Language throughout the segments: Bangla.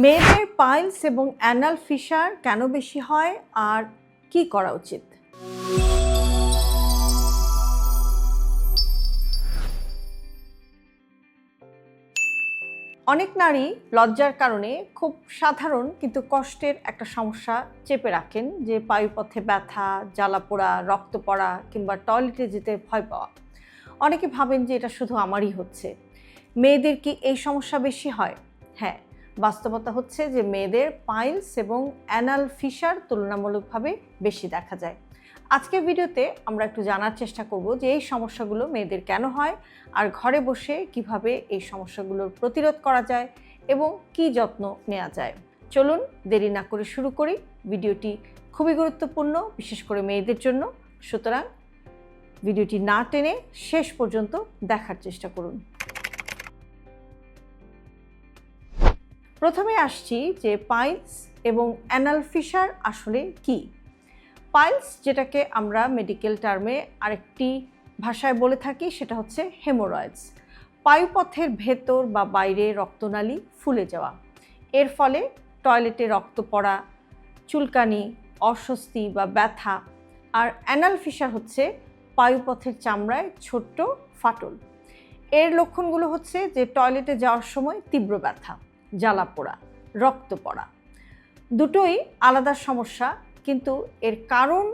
মেয়েদের পাইলস এবং অ্যানাল ফিশার কেন বেশি হয় আর কি করা উচিত? অনেক নারী লজ্জার কারণে খুব সাধারণ কিন্তু কষ্টের একটা সমস্যা চেপে রাখেন, যে পায়ুপথে ব্যথা, জ্বালাপোড়া, রক্ত পড়া কিংবা টয়লেটে যেতে ভয় পাওয়া। অনেকে ভাবেন যে এটা শুধু আমারই হচ্ছে। মেয়েদের কি এই সমস্যা বেশি হয়? হ্যাঁ, বাস্তবতা হচ্ছে যে মেয়েদের পাইলস এবং অ্যানাল ফিশার তুলনামূলকভাবে বেশি দেখা যায়। আজকের ভিডিওতে আমরা একটু জানার চেষ্টা করব যে এই সমস্যাগুলো মেয়েদের কেন হয় আর ঘরে বসে কিভাবে এই সমস্যাগুলোর প্রতিরোধ করা যায় এবং কি যত্ন নেওয়া যায়। চলুন দেরি না করে শুরু করি। ভিডিওটি খুবই গুরুত্বপূর্ণ, বিশেষ করে মেয়েদের জন্য। সুতরাং ভিডিওটি না টেনে শেষ পর্যন্ত দেখার চেষ্টা করুন। প্রথমে আসছি যে পাইলস এবং অ্যানাল ফিশার আসলে কি। পাইলস, যেটাকে আমরা মেডিকেল টার্মে আরেকটি ভাষায় বলে থাকি, সেটা হচ্ছে হেমোরয়েডস। পায়ুপথের ভেতর বা বাইরে রক্তনালী ফুলে যাওয়া, এর ফলে টয়লেটে রক্ত পড়া, চুলকানি, অস্বস্তি বা ব্যথা। আর অ্যানাল ফিশার হচ্ছে পায়ুপথের চামড়ায় ছোট্ট ফাটল। এর লক্ষণগুলো হচ্ছে যে টয়লেটে যাওয়ার সময় তীব্র ব্যথা, জ্বালাপোড়া, রক্ত পড়া। দুটোই আলাদা সমস্যা, কিন্তু এর কারণ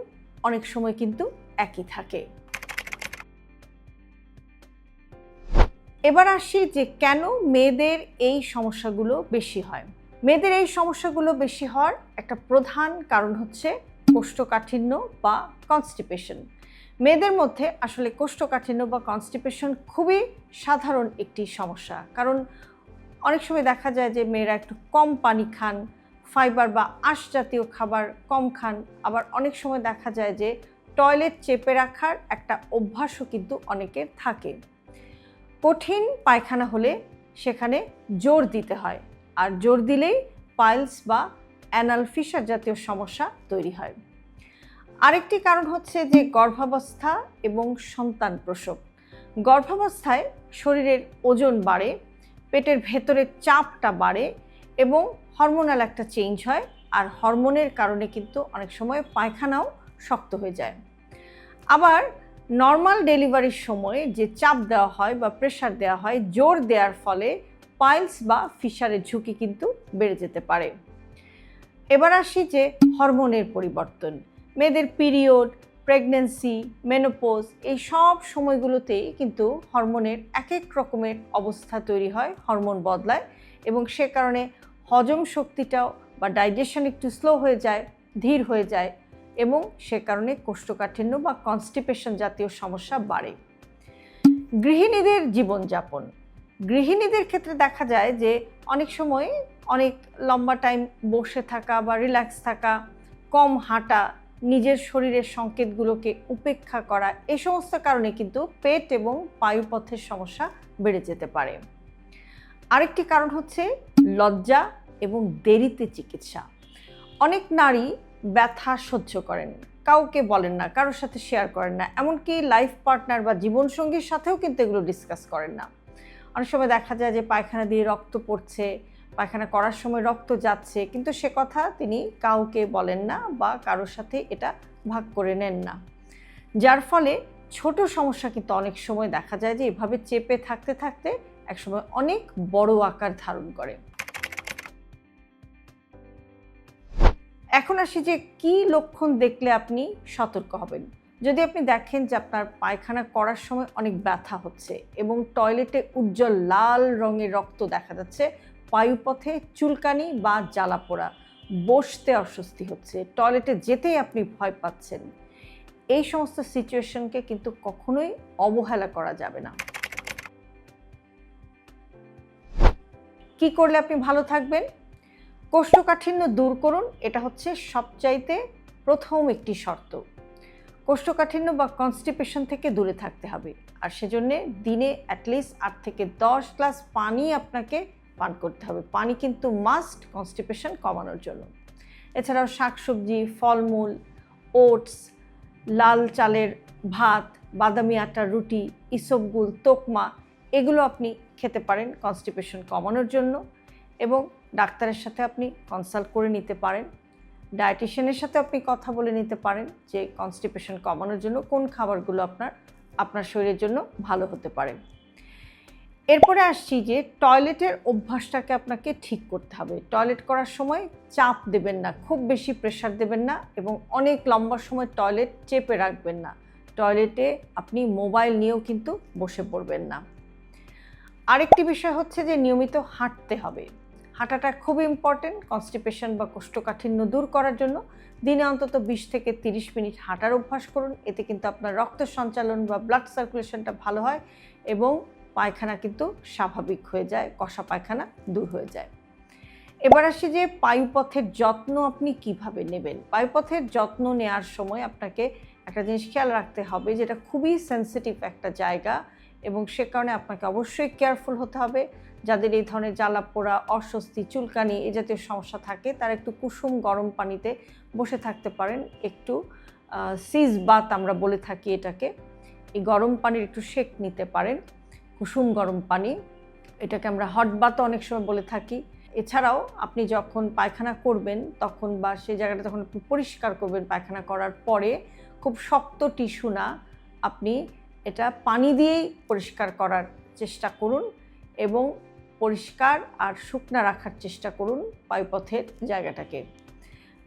অনেক সময় কিন্তু একই থাকে। এবার আসি যে কেন মেয়েদের এই সমস্যাগুলো বেশি হয়। মেয়েদের এই সমস্যাগুলো বেশি হওয়ার একটা প্রধান কারণ হচ্ছে কোষ্ঠকাঠিন্য বা কনস্টিপেশন। মেয়েদের মধ্যে আসলে কোষ্ঠকাঠিন্য বা কনস্টিপেশন খুবই সাধারণ একটি সমস্যা, কারণ অনেক সময় দেখা যায় যে মেয়েরা একটু কম পানি খান, ফাইবার বা আঁশ জাতীয় খাবার কম খান। আবার অনেক সময় দেখা যায় যে টয়লেট চেপে রাখার একটা অভ্যাসও কিন্তু অনেকের থাকে। কঠিন পায়খানা হলে সেখানে জোর দিতে হয়, আর জোর দিলেই পাইলস বা অ্যানাল ফিশার জাতীয় সমস্যা তৈরি হয়। আরেকটি কারণ হচ্ছে যে গর্ভাবস্থা এবং সন্তান প্রসব। গর্ভাবস্থায় শরীরের ওজন বাড়ে, পেটের ভেতরের চাপটা বাড়ে এবং হরমোনাল একটা চেঞ্জ হয়। আর হরমোনের কারণে কিন্তু অনেক সময় পায়খানাও শক্ত হয়ে যায়। আবার নর্মাল ডেলিভারির সময় যে চাপ দেওয়া হয় বা প্রেশার দেওয়া হয়, জোর দেওয়ার ফলে পাইলস বা ফিশারের ঝুঁকি কিন্তু বেড়ে যেতে পারে। এবার আসি যে হরমোনের পরিবর্তন। মেয়েদের পিরিয়ড, প্রেগন্যান্সি, মেনোপজ, এই সব সময়গুলোতেই কিন্তু হরমোনের এক এক রকমের অবস্থা তৈরি হয়, হরমোন বদলায় এবং সে কারণে হজম শক্তিটাও বা ডাইজেশন একটু স্লো হয়ে যায়, ধীর হয়ে যায় এবং সে কারণে কোষ্ঠকাঠিন্য বা কনস্টিপেশন জাতীয় সমস্যা বাড়ে। গৃহিণীদের জীবনযাপন। গৃহিণীদের ক্ষেত্রে দেখা যায় যে অনেক সময় অনেক লম্বা টাইম বসে থাকা বা রিল্যাক্স থাকা, কম হাঁটা, নিজের শরীরের সংকেতগুলোকে উপেক্ষা করা, এই সমস্ত কারণে কিন্তু পেট এবং পায়ুপথের সমস্যা বেড়ে যেতে পারে। আরেকটি কারণ হচ্ছে লজ্জা এবং দেরিতে চিকিৎসা। অনেক নারী ব্যথা সহ্য করেন, কাউকে বলেন না, কারোর সাথে শেয়ার করেন না, এমনকি লাইফ পার্টনার বা জীবনসঙ্গীর সাথেও কিন্তু এগুলো ডিসকাস করেন না। অনেক সময় দেখা যায় যে পায়খানা দিয়ে রক্ত পড়ছে, পায়খানা করার সময় রক্ত যাচ্ছে, কিন্তু সে কথা তিনি কাউকে বলেন না বা কারোর সাথে এটা ভাগ করে নেন না। যার ফলে ছোট সমস্যা কিন্তু অনেক সময় দেখা যায় যে এভাবে চেপে থাকতে থাকতে একসময় অনেক বড় আকার ধারণ করে। এখন আসি যে কি লক্ষণ দেখলে আপনি সতর্ক হবেন। যদি আপনি দেখেন যে আপনার পায়খানা করার সময় অনেক ব্যথা হচ্ছে এবং টয়লেটে উজ্জ্বল লাল রঙের রক্ত দেখা যাচ্ছে, পায়ুপথে চুলকানি বা জ্বালাপোড়া, বসতে অস্বস্তি হচ্ছে, টয়লেটে যেতেই আপনি ভয় পাচ্ছেন, এই সমস্ত সিচুয়েশনকে কিন্তু কখনোই অবহেলা করা যাবে না। কি করলে আপনি ভালো থাকবেন? কোষ্ঠকাঠিন্য দূর করুন, এটা হচ্ছে সবচাইতে প্রথম একটি শর্ত। কোষ্ঠকাঠিন্য বা কনস্টিপেশন থেকে দূরে থাকতে হবে, আর সেজন্যে দিনে অ্যাটলিস্ট 8 থেকে 10 গ্লাস পানি আপনাকে পান করতে হবে। পানি কিন্তু মাস্ট কনস্টিপেশন কমানোর জন্য। এছাড়াও শাকসবজি, ফলমূল, ওটস, লাল চালের ভাত, বাদামি আটার রুটি, ইসবগুল, তোকমা, এগুলো আপনি খেতে পারেন কনস্টিপেশন কমানোর জন্য। এবং ডাক্তারের সাথে আপনি কনসাল্ট করে নিতে পারেন। ডায়েটিশিয়ানের সাথে আপনি কথা বলে নিতে পারেন যে কনস্টিপেশন কমানোর জন্য কোন খাবারগুলো আপনার শরীরের জন্য ভালো হতে পারে। এরপরে আসছি যে টয়লেটের অভ্যাসটাকে আপনাকে ঠিক করতে হবে। টয়লেট করার সময় চাপ দেবেন না, খুব বেশি প্রেশার দেবেন না এবং অনেক লম্বা সময় টয়লেট চেপে রাখবেন না। টয়লেটে আপনি মোবাইল নিয়েও কিন্তু বসে পড়বেন না। আরেকটি বিষয় হচ্ছে যে নিয়মিত হাঁটতে হবে। হাঁটাটা খুব ইম্পর্টেন্ট কনস্টিপেশন বা কোষ্ঠকাঠিন্য দূর করার জন্য। দিনে অন্তত 20 থেকে 30 মিনিট হাঁটার অভ্যাস করুন। এতে কিন্তু আপনার রক্ত সঞ্চালন বা ব্লাড সার্কুলেশনটা ভালো হয় এবং পায়খানা কিন্তু স্বাভাবিক হয়ে যায়, কষা পায়খানা দূর হয়ে যায়। এবার আসি যে পায়ুপথের যত্ন আপনি কিভাবে নেবেন। পায়ুপথের যত্ন নেওয়ার সময় আপনাকে একটা জিনিস খেয়াল রাখতে হবে, যেটা খুবই সেন্সিটিভ একটা জায়গা এবং সে কারণে আপনাকে অবশ্যই কেয়ারফুল হতে হবে। যাদের এই ধরনের জ্বালা পোড়া, অস্বস্তি, চুলকানি এই জাতীয় সমস্যা থাকে তারা একটু কুসুম গরম পানিতে বসে থাকতে পারেন। একটু সিজ বাত আমরা বলে থাকি এটাকে। এই গরম পানির একটু সেক নিতে পারেন, কুসুম গরম পানি, এটাকে আমরা হট বাতও অনেক সময় বলে থাকি। এছাড়াও আপনি যখন পায়খানা করবেন তখন বা সেই জায়গাটা যখন আপনি পরিষ্কার করবেন পায়খানা করার পরে, খুব শক্ত টিস্যু না, আপনি এটা পানি দিয়েই পরিষ্কার করার চেষ্টা করুন এবং পরিষ্কার আর শুকনা রাখার চেষ্টা করুন পায়ুপথের জায়গাটাকে।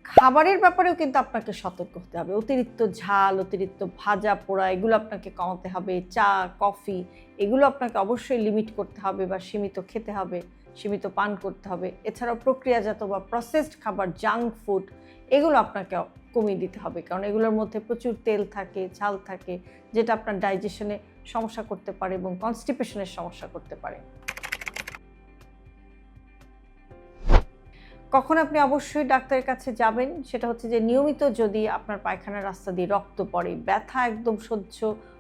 খাবারের ব্যাপারেও কিন্তু আপনাকে সতর্ক হতে হবে। অতিরিক্ত ঝাল, অতিরিক্ত ভাজা পোড়া এগুলো আপনাকে কমাতে হবে। চা, কফি এগুলো আপনাকে অবশ্যই লিমিট করতে হবে বা সীমিত খেতে হবে, সীমিত পান করতে হবে। এছাড়াও প্রক্রিয়াজাত বা প্রসেসড খাবার, জাঙ্ক ফুড এগুলো আপনাকে কমিয়ে দিতে হবে, কারণ এগুলোর মধ্যে প্রচুর তেল থাকে, ঝাল থাকে, যেটা আপনার ডাইজেশনে সমস্যা করতে পারে এবং কনস্টিপেশনের সমস্যা করতে পারে। কখন আপনি অবশ্যই ডাক্তারের কাছে যাবেন সেটা হচ্ছে যে নিয়মিত যদি আপনার পায়খানার রাস্তা দিয়ে রক্ত পড়ে, ব্যথা একদম সহ্য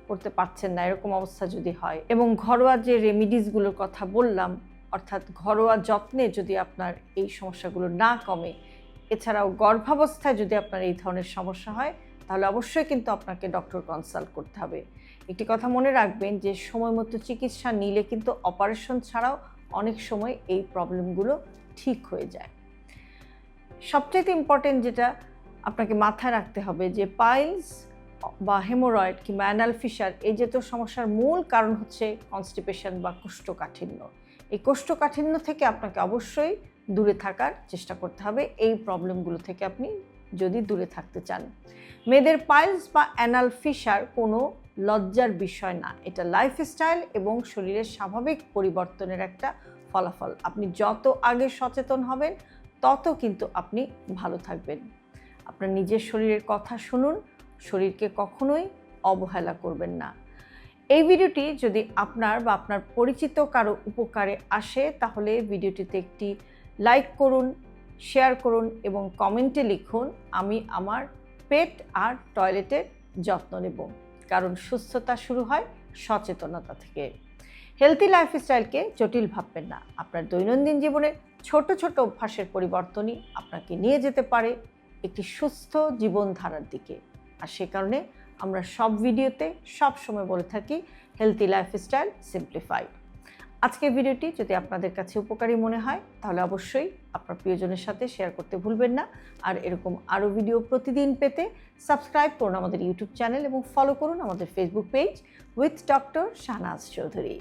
করতে পারছেন না এরকম অবস্থা যদি হয়, এবং ঘরোয়া যে রেমিডিসগুলোর কথা বললাম অর্থাৎ ঘরোয়া যত্নে যদি আপনার এই সমস্যাগুলো না কমে, এছাড়াও গর্ভাবস্থায় যদি আপনার এই ধরনের সমস্যা হয়, তাহলে অবশ্যই কিন্তু আপনাকে ডক্টর কনসাল্ট করতে হবে। একটি কথা মনে রাখবেন যে সময় মতো চিকিৎসা নিলে কিন্তু অপারেশন ছাড়াও অনেক সময় এই প্রবলেমগুলো ঠিক হয়ে যায়। সবচেয়ে ইম্পর্টেন্ট যেটা আপনাকে মাথায় রাখতে হবে যে পাইলস বা হেমোরয়েড কিংবা অ্যানাল ফিশার এই জাতীয় সমস্যার মূল কারণ হচ্ছে কনস্টিপেশন বা কোষ্ঠকাঠিন্য। এই কোষ্ঠকাঠিন্য থেকে আপনাকে অবশ্যই দূরে থাকার চেষ্টা করতে হবে এই প্রবলেমগুলো থেকে আপনি যদি দূরে থাকতে চান। মেয়েদের পাইলস বা অ্যানাল ফিশার কোনো লজ্জার বিষয় না, এটা লাইফস্টাইল এবং শরীরের স্বাভাবিক পরিবর্তনের একটা ফলাফল। আপনি যত আগে সচেতন হবেন তত কিন্তু আপনি ভালো থাকবেন। আপনার নিজের শরীরের কথা শুনুন, শরীরকে কখনোই অবহেলা করবেন না। এই ভিডিওটি যদি আপনার বা আপনার পরিচিত কারো উপকারে আসে তাহলে ভিডিওটিতে একটি লাইক করুন, শেয়ার করুন এবং কমেন্টে লিখুন আমি আমার পেট আর টয়লেটের যত্ন নেব, কারণ সুস্থতা শুরু হয় সচেতনতা থেকে। হেলথি লাইফস্টাইলকে জটিল ভাববেন না। আপনার দৈনন্দিন জীবনের ছোট ছোট অভ্যাসের পরিবর্তনই আপনাকে নিয়ে যেতে পারে একটি সুস্থ জীবনধারার দিকে। আর সে কারণে আমরা সব ভিডিওতে সব সময় বলে থাকি হেলথি লাইফস্টাইল সিম্পলিফাইড। আজকের ভিডিওটি যদি আপনাদের কাছে উপকারী মনে হয় তাহলে অবশ্যই আপনার প্রিয়জনের সাথে শেয়ার করতে ভুলবেন না। আর এরকম আরও ভিডিও প্রতিদিন পেতে সাবস্ক্রাইব করুন আমাদের ইউটিউব চ্যানেল এবং ফলো করুন আমাদের Facebook page with doctor Shahnaz Chowdhury.